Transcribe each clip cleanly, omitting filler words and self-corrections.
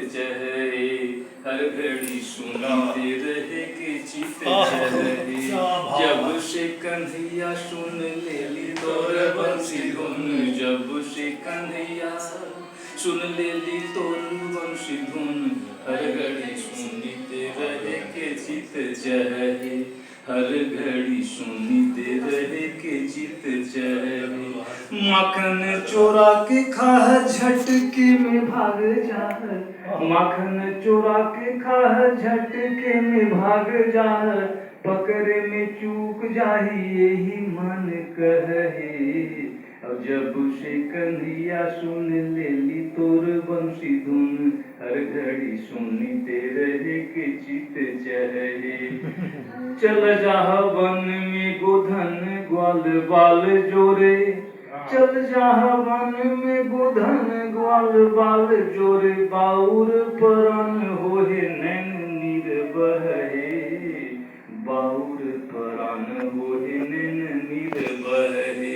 चहे, हर घड़ी सुनते रहे के चित चहे। जब से कन्हैया सुन लेली तोर बंसी धुन, जब से कन्हैया सुन लेली तोर बंसी धुन, हर घड़ी सुनते रहे के चित चहे, हर घड़ी सुनते रहे के चित चहे। माखन चोरा के खा झटके में भाग जा, माखन चोरा के खा झटके में भाग जा, पकड़े में चूक जाही यही मन कहे। अब जब से कन्हैया सुन लेली तोर बंसी धुन, हर घड़ी सुनते रहे के चित चहे। चल जा वन में गोधन ग्वाल बाल जोरे, चल जा वन में गोधन ग्वाल बाल जोरे, बाउर परान होहे नैन नीर बहे, बाउर परान होहे नैन नीर बहे।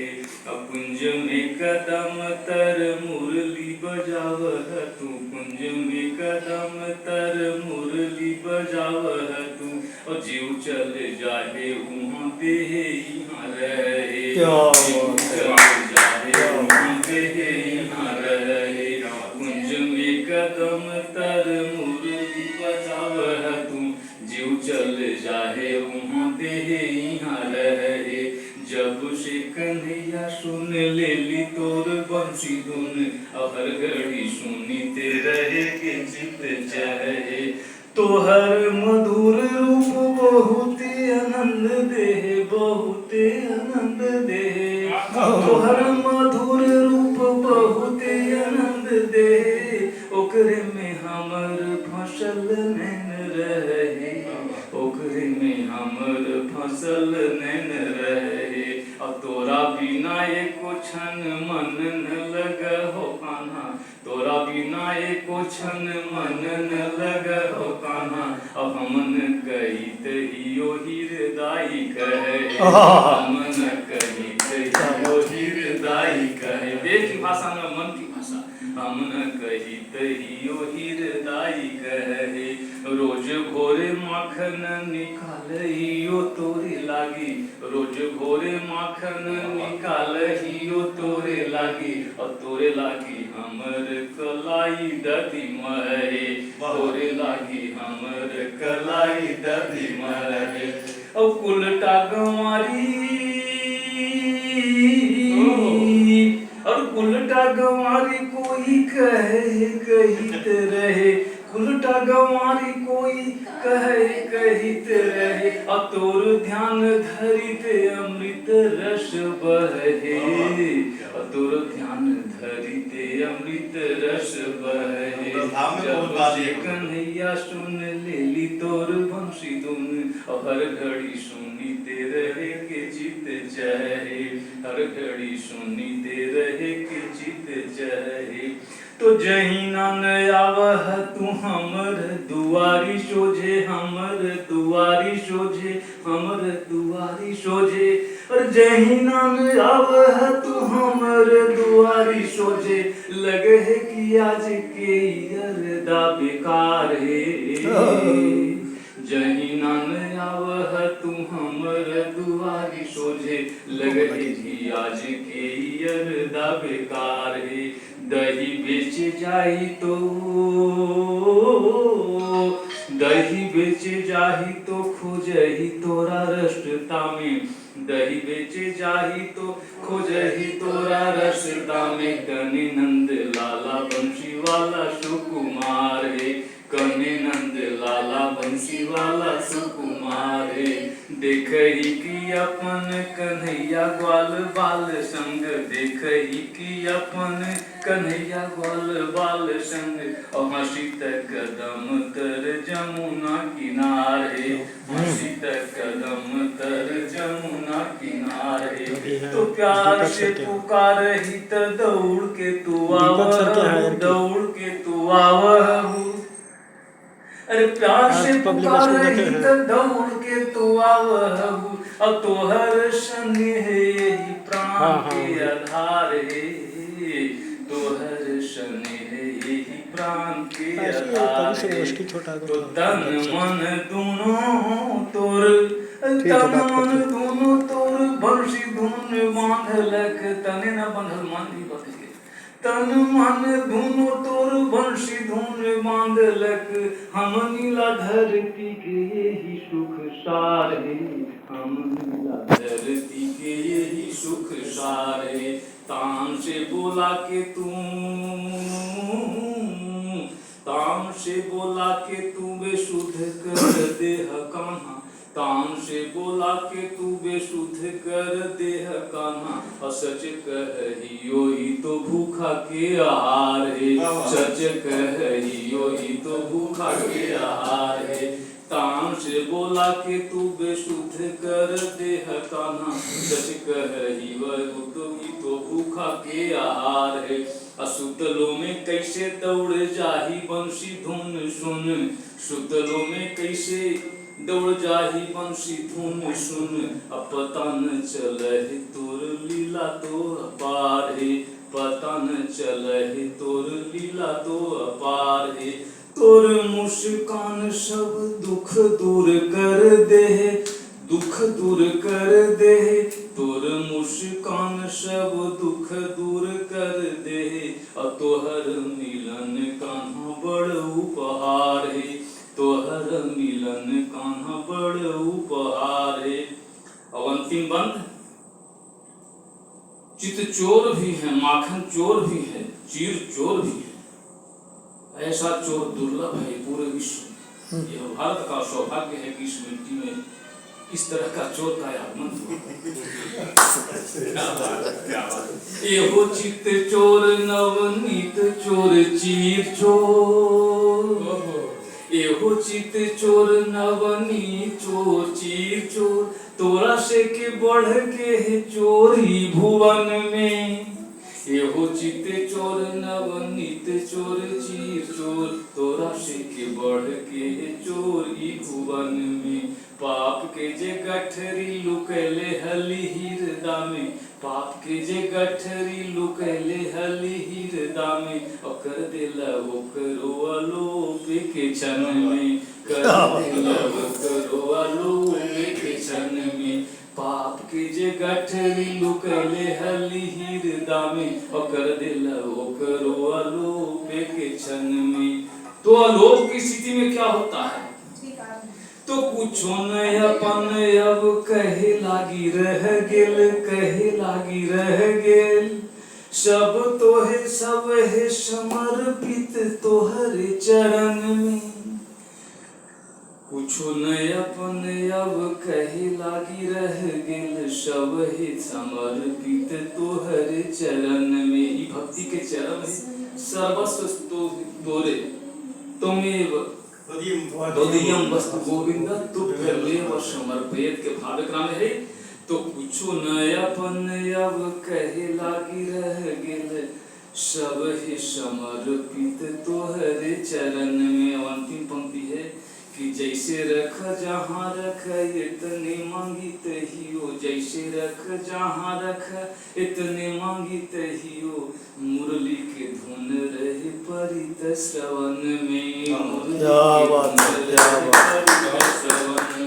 कुंज में कदम तर मुरली बजावह तू, कुंज में कदम तर मुरली बजावह तू, और जीव चल जाहे वहाँ देहे यहाँ रहे, जीव चल जाहे वहाँ देहे यहाँ रहे। कुंज में कदम तर मुरली बजावह तू, जीव चल जाहे वहाँ देहे यहाँ रहे। जब से कन्हैया सुन लेली तोर बंसी धुन, हर घड़ी सुनते रहे के चित चहे। तोहर मधुर रूप बहुते आनंद दे, बहुते आनंद दे, तोहर मधुर रूप बहुते आनंद दे, ओकरे में हमर फसल नैन रहे, ओकरे में हमर फसल नैन रहे। अब तोरा बिना एको क्षण मन न लग हो कान्हा, तोरा बिना एको क्षण मन न लग हो कान्हा। अब हमन कहित हियो हृदय कहे, हमन कहित हियो हृदय कहे। देह की भाषा में मन की भाषा, हमन कहित हियो हृदय कहे। रोज भोरे माखन निकालियो तोरे लागी, रोज भोरे माखन निकालियो तोरे लागी, और तोरे लागी हमर कलाई दधी महे, तोरे लागी हमर कलाई दधी महे। और उल्टा गंवारी, और उल्टा गंवारी कोई कहे कहित रहे, उल्टा गंवारी कोई कहे कहित रहे। और तोर ध्यान धरित अमृत रस बहे, और तोर ध्यान धरित अमृत रस बहे। जब से कन्हैया सुन लेली तोर बंसी धुन, और हर घड़ी सुनते रहे के चित चहे, हर घड़ी सुनते रहे के चित चहे। तो जहीना न आवह तू हमर दुआरी सोझे, हमर दुआरी सोझे, हमर दुआरी सोझे। और जहीना न आवह तू हमर दुआरी सोझे, लगे है कि आज के अरदा बेकार है। जहीना न आवह तू हमर दुआरी सोझे, लगे है कि आज के अरदा बेकार है। दही बेच जाही तो, दही बेच जाही तो खोजही तोरा रस्ता में, दही बेच जाही तो खोजही तोरा रस्ता में। कने नंद लाला बंसी वाला सुकुमार है, कने नंद लाला बंसी वाला सुकुमार है। देखही कि अपन कन्हैया ग्वाल बाल संग, देखही कि अपन कन्हैया ग्वाल बाल संग। और हंसी तक कदम तर जमुना किनार है, हंसी तक कदम तर जमुना किनार है। तो प्यार से पुकारही त दौड़ के तू आवह, दौड़ के तू आवह। अरे प्यार से पुकारही त दौड़ के तू आवह, अब तोहर संग है यही प्राण के आधार है, तोहर संग है यही प्राण के ऐसे आधार कभी से है। मुश्किल छोटा तो तन मन दोनों तोर ठीक है, तन बात मन करते हैं। दोनों तोर बंसी धुन बांधलक तने न बंधल मन भी बत गए। तन मन दोनों तोर बंसी धुन बांधलक हम नीला धरती के यही सुख सार है। हम नीला धरती के यही सुख सार है। तान से बोला के तू तान से बोला के तू बेसुध कर देह कान्हा। तान से बोला के तू बेसुध कर देह कान्हा। सच कहियो ही तो भूखा के आहार है। सच कहियो ही तो भूखा के आहार है। तान से बोला के तू बेसुध कर देह कान्हा। सच कहियो तो भूखा के आहार है। असुतलों में कैसे दौड़ जाही बंसी धुन सुन। सुतलों में कैसे दौड़ जाही बंसी धुन सुन। अब पता न चले तोर लीला तो अपार है। पता न चले तोर लीला तो अपार है। तोर मुस्कान सब दुख दूर कर दे। दुख दूर कर दे। तोर मुस्कान सब दुख दूर कर दे। तोहर मिलन कान्हा बड़ उपहार है। तोहर मिलन कान्हा बड़ उपहार है। अब अंतिम बंद। चित चोर भी है, माखन चोर भी है, चीर चोर भी है। ऐसा चोर दुर्लभ है पूरे विश्व में। यह भारत का सौभाग्य है कि इस मिट्टी में इस तरह का चोर का आगमन हुआ। एहो चित चोर नवनीत चोर चीर चोर। एहो चित चोर नवनीत चोर चीर चोर। तोरा से के बढ़ के है चोरी भुवन में। एहो चित चोर नवनीत चोर चीर चोर। तोरा से के बढ़ के है चोरी भुवन में। पाप के जे गठरी लुकैले हली हृदा में। पाप के जे गठरी लुकैले हली हृदा में। कर देला ओकरो अलोप के क्षण में। कर देला ओकरो अलोप के क्षण में। पाप के जे गठरी लुकैले हली हृदा में। कर देला ओकरो अलोप के क्षण में। तो अलोप की स्थिति में क्या होता है? तो कुछो न अपन अब कहे लागी रह गेल। कहे लागी रह गेल। सब है समर्पित तोहर चरण में। कुछो न अपन अब कहे लागी रह गेल। सब है समर्पित तोहर चरण में। ई भक्ति के चरण है। सर्वस्व तोरे तुमेव तदीयम वस्तु गोविंद तुभ्यमेव समर्पयेत् के भावना में है। तो कुछो न अपन अब कहे लागी रह गेल। सब है समर्पित तोहरे चरण में। अंतिम पंक्ति है कि जैसे रख जहाँ रख इतने मांगित ही हो। जैसे रख जहाँ रख इतने मांगित ही हो। मुरली के धुन रहे परित श्रवण में। क्या बात है, क्या बात है। श्रवण